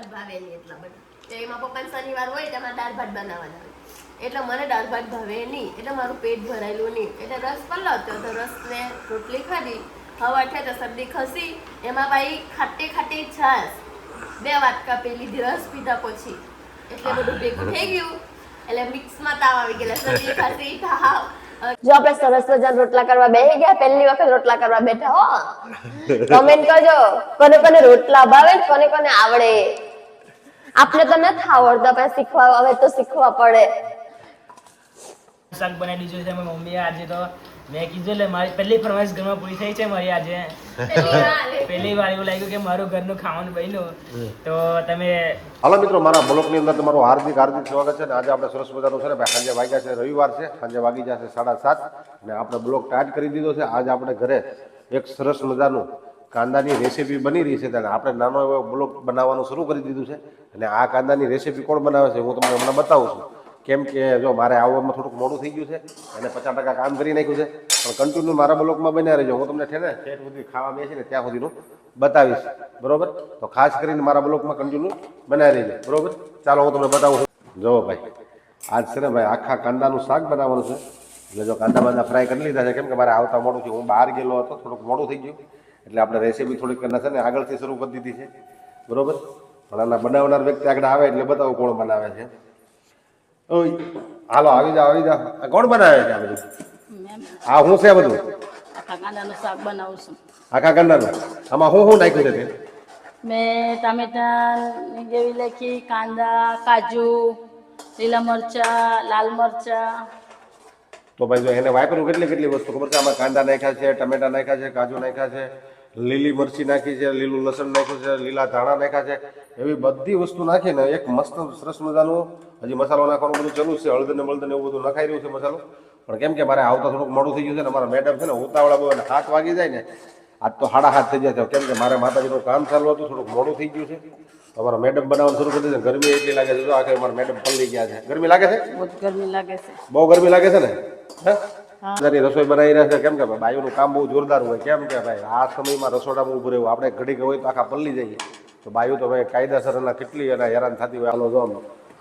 ભાત ભાવે નહીં એટલા બધા. તો એમાં પપ્પાને શનિવાર હોય એટલે અમારે દાળ ભાત બનાવવાના હોય. એટલે મને દાળ ભાત ભાવે નહીં, એટલે મારું પેટ ભરાયેલું નહીં. એટલે રસ પલાવતો તો રસને રોટલી ખાધી. હવા છે તો શરદી ખસી, એમાં ભાઈ ખાટી છાશ 2 વાટકા પી લીધી રસ પીધા પછી. એટલે બધું ભેગું થઈ ગયું, એટલે મિક્સમાં તાવ આવી ગયેલા, શરદી ખાંસી તાવ. જો આપણે સરસ મજાના રોટલા કરવા બેસી ગયા, પહેલી વખત રોટલા કરવા બેઠા હો. કમેન્ટ કરજો કોને કોને રોટલા ભાવે, કોને કોને આવડે. આપણે તો નથી આવડતા, પણ શીખવા હવે તો શીખવા પડે. શાક બનાવી દીધું છે મારી મમ્મીએ આજે. તો મેં કીધું એટલે મારી પહેલી ફરમાઈશ ઘરમાં પૂરી થઈ છે મારી આજે. પહેલી વાર એવું લાગ્યું કે મારું ઘરનું ખાવાનું બન્યું. તો તમે હાલો મિત્રો, મારા બ્લોગની અંદર તમારું હાર્દિક સ્વાગત છે. આજે આપણે સરસ મજાનું છે ને ભાઈ, સાંજે વાગ્યા છે રવિવાર છે, સાંજે વાગી જશે 7:30 અને આપણે બ્લોગ સ્ટાર્ટ કરી દીધો છે. આજે આપણે ઘરે એક સરસ મજાનું કાંદાની રેસીપી બની રહી છે, ત્યારે આપણે નાનો એવો બ્લોગ બનાવવાનું શરૂ કરી દીધું છે. અને આ કાંદાની રેસીપી કોણ બનાવે છે હું તમને હમણાં બતાવું છું. કેમ કે જો મારે આવવામાં થોડુંક મોડું થઈ ગયું છે અને 50% કામ કરી નાખ્યું છે, પણ કન્ટિન્યુ મારા બ્લોગમાં બન્યા રહેજો. હું તમને ઠેઠ સુધી ખાવા બેસીને ત્યાં સુધીનું બતાવીશ, બરોબર? તો ખાસ કરીને મારા બ્લોગમાં કન્ટિન્યુ બનાવી રહેજો, બરોબર? ચાલો હું તમને બતાવું છું. જો ભાઈ, આજ છે ને ભાઈ આખા કાંદાનું શાક બનાવવાનું છે. એટલે જો કાંદા ફ્રાય કરી લીધા છે, કેમ કે મારે આવતા મોડું થયું, હું બહાર ગયેલો હતો, થોડુંક મોડું થઈ ગયું. એટલે આપણે રેસીપી થોડીક છે ને આગળથી શરૂ કરી દીધી છે, બરોબર? પણ આના બનાવનાર વ્યક્તિ આગળ આવે એટલે બતાવું કોણ બનાવે છે. ઓય હાલો આવી જાઓ. આ કોણ બનાવે છે આ બધું? આ હું છે બધું? આખા કાંદાનું શાક બનાવું છું. આખા કાંદાનું? આમાં હું નાખ્યું છે? મેં ટામેટા જેવી લખી, કાંદા, કાજુ, લીલા મરચા, લાલ મરચા. તો ભાઈ જો એને વાપરું કેટલી વસ્તુ ખબર છે? આમાં કાંદા નાખ્યા છે, ટમેટા નાખ્યા છે, કાજુ નાખ્યા છે, લીલી મરચી નાખી છે, લીલું લસણ નાખ્યું છે, લીલા ધાણા નાખ્યા છે. એવી બધી વસ્તુ નાખીને એક મસ્ત સરસ મજાનું હજી મસાલો નાખવાનું બધું ચાલુ છે. હળદર ને બળદર ને એવું બધું નખાઈ રહ્યું છે મસાલો. પણ કેમ કે મારે આવતા થોડુંક મોડું થઈ ગયું છે ને, મારા મેડમ છે ને ઉતાવળા બહુ, 7 વાગી જાય ને, આજ તો 7:30 થઈ જાય છે. કેમ કે મારે માતાજીનું કામ ચાલુ હતું, થોડુંક મોડું થઈ ગયું છે. અમારા મેડમ બનાવવાનું શરૂ કરી દીધું. ગરમી એટલી લાગે છે, જો આખે મારા મેડમ પલળી ગયા છે. ગરમી લાગે છે? બહુ ગરમી લાગે છે. બહુ ગરમી લાગે છે ને? રસોઈ બનાવી રહ્યા છે. કેમ કે બાયુનું કામ બહુ જોરદાર હોય. કેમ કે ભાઈ આ સમયમાં રસોડામાં ઉભું રહેવું, આપણે ઘડી હોય તો આખા પલ્લી જઈએ. તો બાયુ તો ભાઈ કાયદેસર એના કેટલી એના હેરાન થતી હોય. હાલો જો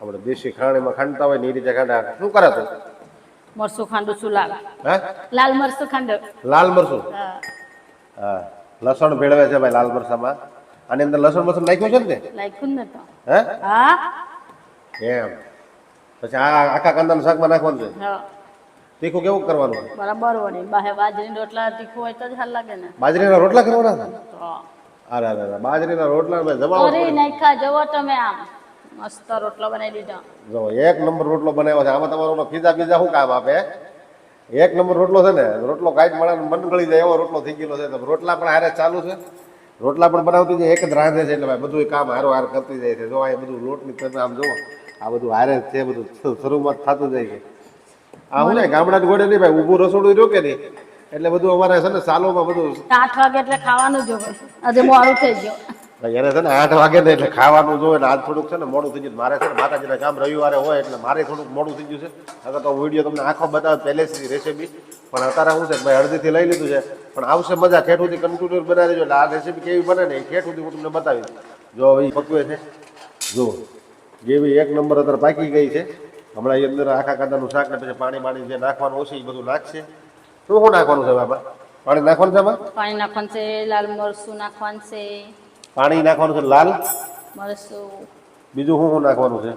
આપણે દેશી ખાણીમાં ખાંડતા હોય ને એ રીતે ખાંડા. શું કરે તું? મરચું ખાંડું છું. હે? લાલ મરચું ખાંડું. લાલ મરચું? હા, લસણ ભેળવે છે ભાઈ લાલ મરચામાં. આની અંદર લસણ નાખ્યું છે ને? નાખ્યું ને તો. હે? હા. એમ પછી આ આખા કાંદાનું શાકમાં નાખવાનું છે. હા. તીખું કેવું કરવાનું? બરાબર વળી બાજરીના રોટલા તીખું હોય તો જ સારું લાગે ને. બાજરીના રોટલા કરવાના છે? તો અરે બાજરીના રોટલા મેં જમાવો. અરે નાખ્યા જવો તમે, આમ મસ્ત રોટલો બનાવી દીધો. જો 1 નંબર રોટલો બનાવ્યો છે. આમાં તમારો પીઝા શું કામ આપે? 1 નંબર રોટલો છે ને, રોટલો કાંઈક મળે મન ગળી જાય એવો રોટલો થઈ ગયેલો છે. તો રોટલા પણ હારે ચાલુ છે, રોટલા પણ બનાવતી જાય, એક જ રાંધે છે. એટલે ભાઈ બધું કામ હાર કરતી જાય છે. જો આ બધું લોટની તમે આમ જુઓ, આ બધું હારે છે, બધું શરૂઆત થતું જાય છે. આ હું ને ગામડા ગોળે નહીં ભાઈ, ઊભું રસોડું રોકે નહીં. એટલે બધું અમારે છે ને સાલોમાં બધું 8 વાગે એટલે ખાવાનું જ હોય. આજે મોડું થઈ ગયું ભાઈ. એને છે ને 8 વાગે ને એટલે ખાવાનું જોઈએ ને. આજ થોડુંક છે ને મોડું થઈ ગયું. મારે છે ને માતાજીના કામ રવિવારે હોય એટલે મારે થોડુંક મોડું થઈ ગયું છે. અગર તો વિડીયો તમને આખો બતાવે પહેલેથી રેસીપી, પણ અત્યારે શું છે ભાઈ અડધીથી લઈ લીધું છે. પણ આવશે મજા, ઠેઠ સુધી કન્ટિન્યુ બનાવી દેજો. એટલે આ રેસીપી કેવી બને ને એ ઠેઠ સુધી હું તમને બતાવીશ. જો એ પકવે છે, જો જેવી 1 નંબર અત્યારે પાકી ગઈ છે. હમણાં એ અંદર આખા કાંદાનું શાક ને પછી પાણી જે નાખવાનું હશે એ બધું નાખશે. શું નાખવાનું છે બાબા? પાણી નાખવાનું છે? પાણી નાખવાનું છે, લાલ મરચું નાખવાનું છે, પાણી નાખવાનું છે લાલ મરચું. બીજું શું નાખવાનું છે?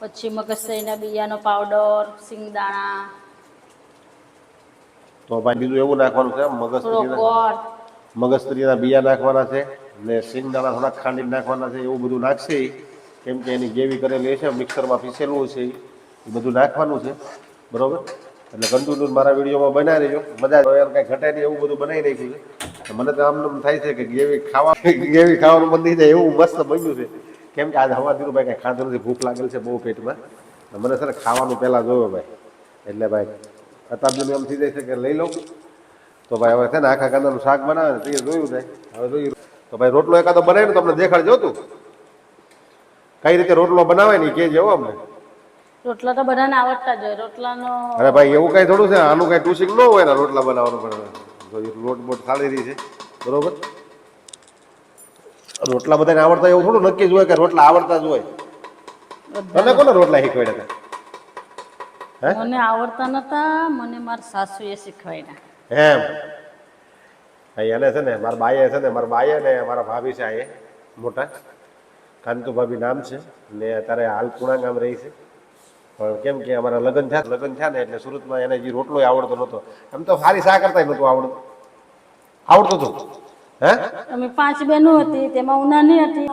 પછી મગજતરીના બિયાનો પાવડર, સિંગદાણા. તો ભાઈ બીજું એવું નાખવાનું છે મગજતરીના બિયા નાખવાના છે ને સિંગદાણા થોડાક ખાંડીને નાખવાના છે. એવું બધું નાખશે. કેમ કે એની ગ્રેવી કરેલી છે, મિક્સરમાં પીસેલું છે, એ બધું નાખવાનું છે, બરોબર? એટલે કન્ટિન્યુ મારા વિડીયોમાં બનાવી રહેજો. મજા કંઈ ઘટે નહીં એવું બધું બનાવી નાખ્યું છે. મને તો આમ થાય છે કે ગ્રેવી ખાવાનું મન થઈ જાય એવું મસ્ત બન્યું છે. કેમ કે આજે હવાથી ભાઈ કાંઈ ખાધું નથી, ભૂખ લાગેલ છે બહુ પેટમાં. મને છે ને ખાવાનું પહેલાં જોયો ભાઈ. એટલે ભાઈ અત્યારે એમ થઈ જાય છે કે લઈ લઉં. તો ભાઈ હવે છે ને આખા કાંદાનું શાક બનાવે ને તે જોયું થાય. હવે જોયું તો ભાઈ રોટલો એકાદો બનાવીને તમને દેખાડજો તું કઈ રીતે રોટલો બનાવે ને કે જેવો અમને. રોટલા તો બધાને આવડતા જ હોય. રોટલાનો અરે ભાઈ એવું કઈ થોડું છે, આનું કઈ ટુસિંગ ન હોય ને રોટલા બનાવવાનું. પણ લોટ બોટ ચાલી રહી છે, બરોબર? રોટલા બધાને આવડતા એવું થોડું નક્કી જ હોય કે રોટલા આવડતા જ હોય. તને કોને રોટલા શીખવાડ્યા હતા? મને આવડતા નતા, મને મારા સાસુએ શીખવાડ્યા. એમ એને છે ને મારા બાઈએ ને મારા ભાભી છે આ મોટા કાંતુ ભાભી નામ છે ને અત્યારે હાલ પુણા ગામ રહી છે. પણ કેમ કે અમારા લગ્ન થયા ને એટલે સુરતમાં એને જે રોટલો આવડતો નહોતો. એમ તો સારી શા કરતા નહોતું આવડતું હતું. હે અમે 5 બહેનો હતી, તેમાં હું નાની હતી.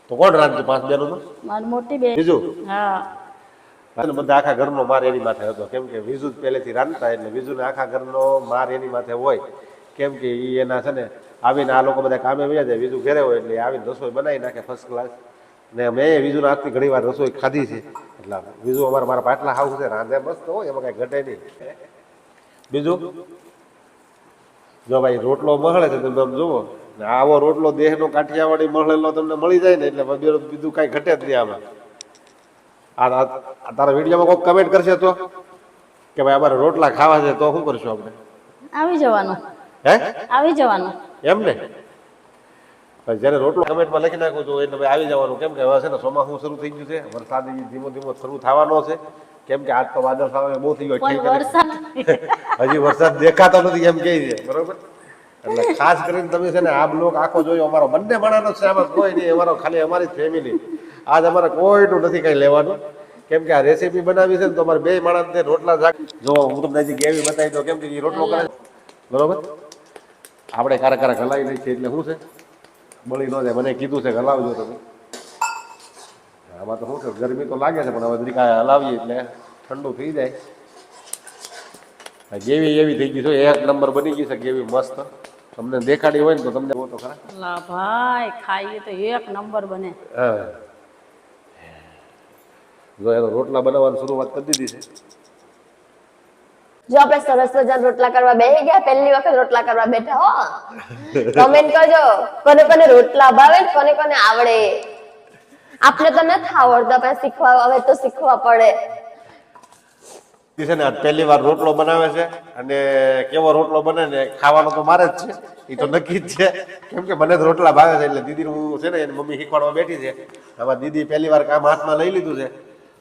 તો કોણ રાંધતું 5 બહેનોનું? મારી મોટી બેન. બીજું હા, અને બધા આખા ઘરનો માર એની માથે હતો. કેમ કે વિજુ જ પહેલેથી રાંધતા એટલે વિજુને આખા ઘરનો માર એની માથે હોય. કેમ કે એ એના છે ને આવીને આ લોકો બધા કામે વયા જાય, વિજુ ઘરે હોય એટલે આવીને રસોઈ બનાવી નાખે ફર્સ્ટ ક્લાસ. ને મેં વિજુના હાથની ઘણી વાર રસોઈ ખાધી છે. એટલે વિજુ મારા પાટલા હાઉસ છે, રાંધે મસ્ત હોય, એમાં કાંઈ ઘટે નહીં. બીજું જો ભાઈ રોટલો મહળે છે તમે જુઓ ને, આવો રોટલો દેહનો કાઠિયાવાડી મહળેલો તમને મળી જાય ને એટલે બીજું કાંઈ ઘટે જ નહીં આમાં. આ તારા વિડીયોમાં કોઈ કમેન્ટ કરશે તો કે ભાઈ અમારે રોટલા ખાવા છે તો શું કરશું આપણે? આવી જવાનું. હે આવી જવાનું. એમ ને જયારે રોટલો કમેન્ટમાં લખી નાખું છું એટલે ભાઈ આવી જવાનું. કેમ કે હવે છે ને ચોમાસું શરૂ થઈ ગયું છે, વરસાદ ધીમો ધીમો શરૂ થવાનો છે. કેમ કે આજ તો વાદળ થવાનું બહુ થઈ ગયો, હજી વરસાદ દેખાતો નથી એમ કહે છે, બરોબર? એટલે ખાસ કરીને તમે છે ને આ બ્લોગ આખો જોયો. અમારો બંને માણસનો છે, આમાં કોઈ નહીં, અમારો ખાલી અમારી ફેમિલી. આજ અમારે કોઈનું નથી કઈ લેવાનું. કેમ કે આ રેસીપી બનાવી છે ને તો અમારે 2 માણસ રોટલા જો હું તમને હજી ગેવી બતાવી દઉં. કેમ કે એ રોટલો કરે બરોબર, આપણે કારક હલાવી લઈ છે એટલે શું છે બળી ન જાય. મને કીધું છે કે હલાવજો તમે. આમાં તો શું છે ગરમી તો લાગે છે પણ હવે જરીક હલાવીએ એટલે ઠંડુ થઈ જાય. ગેવી એવી થઈ ગઈ છે, 1 નંબર બની ગઈ છે ગેવી, મસ્ત. તમને દેખાડી હોય ને તો તમને તો ખરા. લા ભાઈ, ખાઈએ તો 1 નંબર બને. હા, જો એનો રોટલા બનાવવાની શરૂઆત કરી દીધી છે. જો આપણે સરસ મજાના રોટલા કરવા બેસી ગયા, પહેલી વખત રોટલા કરવા બેઠા હો. કમેન્ટ કરજો કોને કોને રોટલા ભાવે, કોને કોને આવડે. આપણે તો નથી આવડતા, પણ શીખવા હવે તો શીખવા પડે. છે ને પહેલી વાર રોટલો બનાવે છે અને કેવો રોટલો બને ને ખાવાનો તો મારે જ છે, એ તો નક્કી જ છે. કેમ કે મને જ રોટલા ભાવે છે એટલે દીદી હું છે ને એની મમ્મી શીખવાડવા બેઠી છે. આમાં દીદી પહેલી વાર કામ હાથમાં લઈ લીધું છે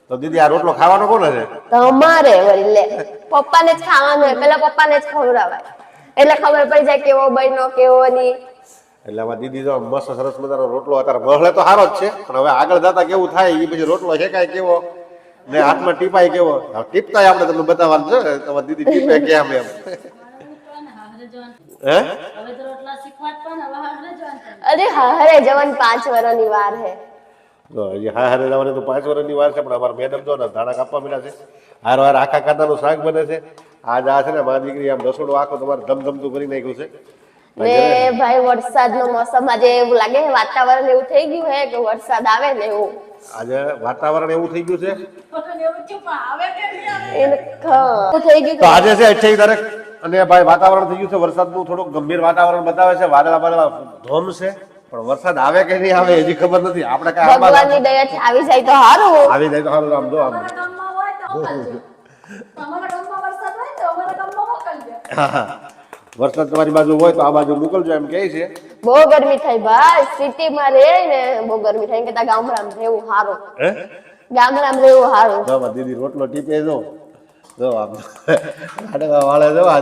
તો દીદી આ રોટલો ખાવાનો કોને છે? તમારે વળી લે, પપ્પાને જ ખાવાનું હોય, પેલા પપ્પાને જ ખવડાવાય એટલે ખબર પડી જાય કેવો બન્યો કેવો નહીં. એટલે આમાં દીદી જો મસ્ત સરસ મજાનો રોટલો અત્યારે મહળે તો સારો જ છે, પણ હવે આગળ જતા કેવું થાય એ પછી રોટલો શેકાય કેવો ને હાથમાં ટીપાય કેવો. ટીપતાય આપણે તમને બતાવવાનું છે, તમારી દીદી ટીપે કેમ એમ. હે હવે તો રોટલા શીખવાડતા ને, હવે હારે જવાનું. અરે હા, હરે જવાન 5 વર્ષની વાર હે. જો હજી હારે જવાની તો 5 વર્ષની વાર છે, પણ અમારા મેડમ જો ને ધાણા કાપવા મીડા છે. હાર આખા કાંદાનું શાક બને છે. આજ આ છે ને મારી દીકરી આમ રસોડું આખો તમારે ધમધમતું કરી નાખ્યું છે. ને ભાઈ વરસાદનો મોસમ આજે એવું લાગે છે, વાતાવરણ એવું થઈ ગયું હે કે વરસાદ આવે ને એવું. આજે વાતાવરણ એવું થઈ ગયું છે થઈ ગયું તો આજે છે 28 તારીખ અને ભાઈ વાતાવરણ થઈ ગયું છે વરસાદનું થોડુંક ગંભીર વાતાવરણ બતાવે છે. વાદળા ધોમ છે પણ વરસાદ આવે કે નહીં આવે હજી ખબર નથી. આપણે કઈ ભગવાનની દયાથી આવી જાય તો સારું. આવી જાય તો સારું. આમ જો આમ વરસાદ તમારી બાજુ હોય તો આ બાજુ મોકલજો એમ કહે છે. બહુ ગરમી થાય ભાઈ, સિટીમાં રહે ને બહુ ગરમી થાય, કે ગામડામાં રહેવું સારું. હે ગામડામાં રહેવું સારું. જો દીદી રોટલો ટીપે જો આમ વાળે જો આ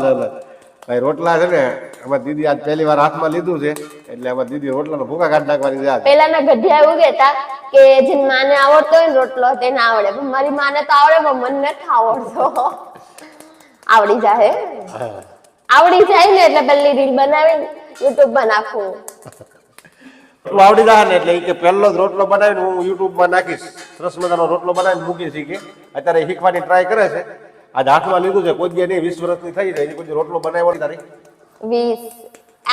ભાઈ રોટલા છે ને એમાં દીદી આજ પહેલી વાર હાથમાં લીધું છે એટલે એમાં દીદી રોટલાનો ભૂકા કાઢી નાખવાની છે. પેલાના ગઢિયા એવું કહેતા કે જેને માને આવડતો હોય ને રોટલો તેને આવડે, પણ મારી માને તો આવડે પણ મને નથી આવડતો. આવડી જાય ને એટલે પેલી રીલ બનાવીને યુટ્યુબમાં નાખું. આવડી જાય ને એટલે કે પહેલો જ રોટલો બનાવીને હું યુટ્યુબમાં નાખીશ. સરસ મજાનો રોટલો બનાવીને મૂકી શીખી અત્યારે શીખવાની ટ્રાય કરે છે. આજ હાથમાં લીધું છે, કોઈ દી નહીં 20 વર્ષની થઈ જાય કોઈ રોટલો બનાવ્યો તારી 20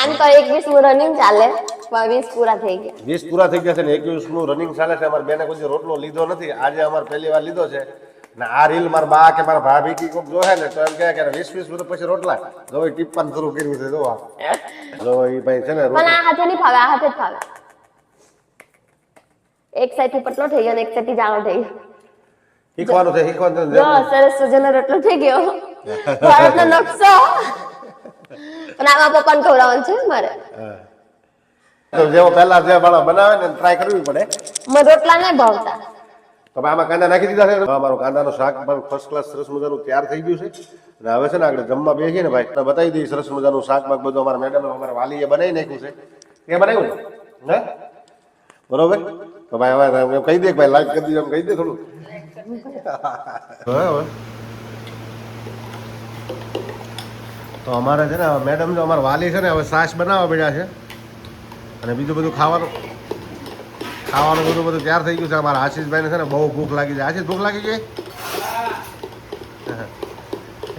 આમ તો 21 નું રનિંગ ચાલે પણ 20 પૂરા થઈ ગયા. 20 પૂરા થઈ ગયા છે ને 21 નું રનિંગ ચાલે છે. અમારી બેને કોઈ રોટલો લીધો નથી, આજે અમારે પહેલી વાર લીધો છે. ને આ રીલ મારા બા કે મારા ભાભી કે કોઈક જોહે ને તો એમ કહે કે 20 વર્ષ પછી રોટલા જો ટીપવાનું શરૂ કર્યું છે. જો એ ભાઈ છે ને પણ આ હાથે નહીં ફાવે, આ હાથે જ ફાવે. એક સાઈડ થી પતલો થઈ ગયો ને એક સાઈડ થી જાડો થઈ ગયો. શીખવાનું છે, શીખવાનું છે. જો સરસ સુજનો રોટલો થઈ ગયો, ભારતનો નકશો. પણ આમાં પપ્પાને ખવડાવવાનું છે મારે. તો જેવો પહેલા જે વાળા બનાવે ને ટ્રાય કરવી પડે. મને રોટલા નહીં ભાવતા. તો ભાઈ આમાં કાંદા નાખી દીધા છે. અમારું કાંદાનું શાક પણ ફર્સ્ટ ક્લાસ સરસ મજાનું તૈયાર થઈ ગયું છે. અને હવે છે ને આગળ જમવા બેસીએ ને ભાઈ તો બતાવી દઈએ સરસ મજાનું શાક બાક બધું અમારા મેડમ અમારા વાલીએ બનાવી નાખ્યું છે. એ બનાવ્યું ને બરોબર. તો ભાઈ હવે કહી દે ભાઈ લાઈક કરી દીધું એમ કહી દે થોડું. હવે તો અમારે છે ને મેડમ જો અમારા વાલી છે ને હવે છાશ બનાવવા પડ્યા છે. અને બીજું બધું ખાવાનું બધું તૈયાર થઈ ગયું છે. અમારા આશીષભાઈને છે ને બહુ ભૂખ લાગી છે. આશીષ ભૂખ લાગી ગઈ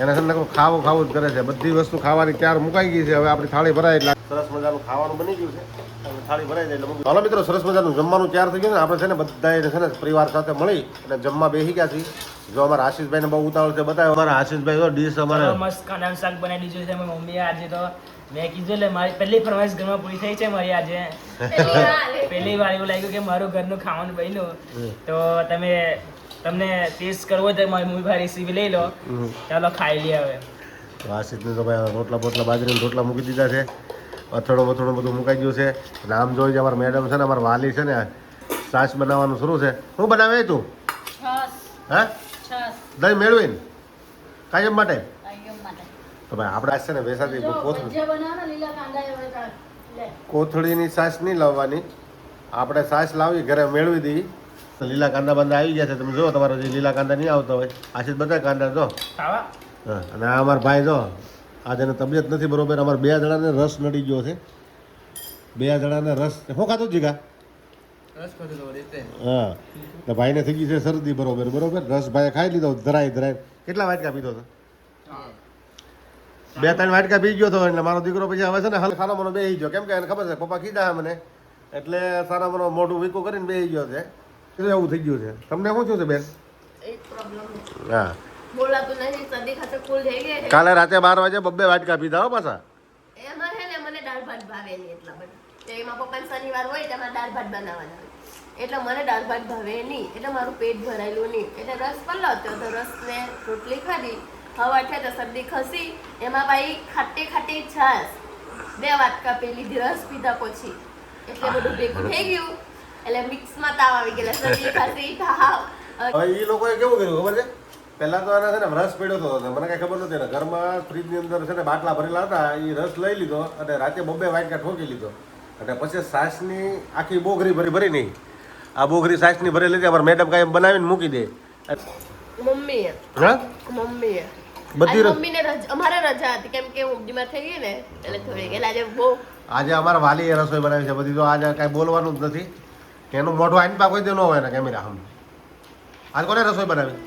એને છે ને ખાવું જ કરે છે. બધી વસ્તુ ખાવાની તૈયાર મુકાઈ ગઈ છે. હવે આપણી થાળી ભરાય એટલે સરસ મજાનું ખાવાનું બની ગયું છે. થાળી ભરાઈ જાય એટલે હાલો મિત્રો સરસ મજાનું જમવાનું તૈયાર થઈ ગયું ને. આપણે છે ને બધાએ છે ને પરિવાર સાથે મળી અને જમવા બેસી ગયા છીએ. જો અમારા આશીષભાઈને બહુ ઉતાવળ છે બતાવ્યો. અમારા આશીષભાઈ જો ડીશ અમારે મસ્ત કાંદાનું શાક બનાવી દીધું છે મારી મમ્મીએ આજે. તો મેં કીધું એટલે મારી પહેલી ફરમાઈશ ઘરમાં પૂરી થઈ છે મારી આજે. પહેલી વાર એવું લાગ્યું કે મારું ઘરનું ખાવાનું બન્યું. તો તમને ટેસ્ટ કરવો તો મારી મમ્મી ભાઈ રેસીપી લઈ લો. ચાલો ખાઈ લઈએ હવે. તો આશીષને તો ભાઈ રોટલા બાજરીના રોટલા મૂકી દીધા છે. અથડો બધું મુકાઈ ગયું છે. અને આમ જોઈ અમારા મેડમ છે ને અમારા વાલી છે ને છાશ બનાવવાનું શરૂ છે. શું બનાવે તું? હા દહીં મેળવીને કાયમ માટે. તો ભાઈ આપણે છે ને વેસાથી કોથળીની છાશ નહીં લાવવાની. આપણે છાશ લાવી ઘરે મેળવી દઈએ. લીલા કાંદા બંદા આવી ગયા છે. તમે જો તમારા જે લીલા કાંદા નહીં આવતા હોય આશીષ બધા કાંદા જો. હા અને આ અમારા ભાઈ જો આજે એને તબિયત નથી બરોબર. અમારે 2 જણાને રસ નડી ગયો છે. 2 જણાને રસ શું ખાધું જીગા? હા તો ભાઈને થઈ ગઈ છે શરદી બરોબર. રસ ભાઈએ ખાઈ લીધો ધરાય. કેટલા વાટકા પીધો હતો? 2-3 વાટકા પી ગયો હતો. એટલે મારો દીકરો પછી હવે છે ને સારો મને બેસી ગયો. કેમ કે એને ખબર છે પપ્પા કીધા મને એટલે સારા મને મોઢું વીકું કરીને બેસી ગયો છે. એવું થઈ ગયું છે. તમને શું થયું છે બેન? હા બોલાતું નહીં, શરદી ખાતે ફૂલ થઈ ગઈ છે. કાલે રાતે 12 વાગે 2 વાટકા પીધા હો પાછા. એમાં છે ને મને દાળ ભાત ભાવે નહીં એટલા બધા. તો એમાં પપ્પાને શનિવાર હોય તેમાં દાળ ભાત બનાવવાના હોય. એટલે મને દાળ ભાત ભાવે નહીં. એટલે મારું પેટ ભરાયેલું નહીં. એટલે રસ પલાવતો તો રસને રોટલી ખાધી. હવા છે તો શરદી ખસી. એમાં ભાઈ ખાટી છાશ 2 વાટકા પી લીધી રસ પીધા પછી. એટલે બધું ભેગું થઈ ગયું. એટલે મિક્સમાં તાવ આવી ગયેલા. શરદી ખાસી તાવ. હવે એ લોકોએ કેવું કર્યું ખબર છે? પહેલા તો આને છે ને રસ પડ્યો હતો. મને કઈ ખબર નથી ને. ઘરમાં ફ્રીજની અંદર છે ને બાટલા ભરેલા હતા. એ રસ લઈ લીધો અને રાતે 2 વાટકા ઠોકી લીધો. અને પછી છાશની આખી બોગરી ભરી નહીં. આ બોગરી છાશની ભરી લીધી. અમારે મેડમ કાંઈ બનાવીને મૂકી દે. મમ્મીએ બધી મમ્મીને અમારે રજા હતી કેમ કે હું બીમાર થઈ ગઈ ને એટલે થોડી ગયેલા આજે બહુ. આજે અમારા વાલીએ રસોઈ બનાવી છે બધી. તો આજે કાંઈ બોલવાનું જ નથી. એનું મોઢું આઈન પા કોઈ દે ન હોય ને કેમેરા. આજ કોને રસોઈ બનાવી?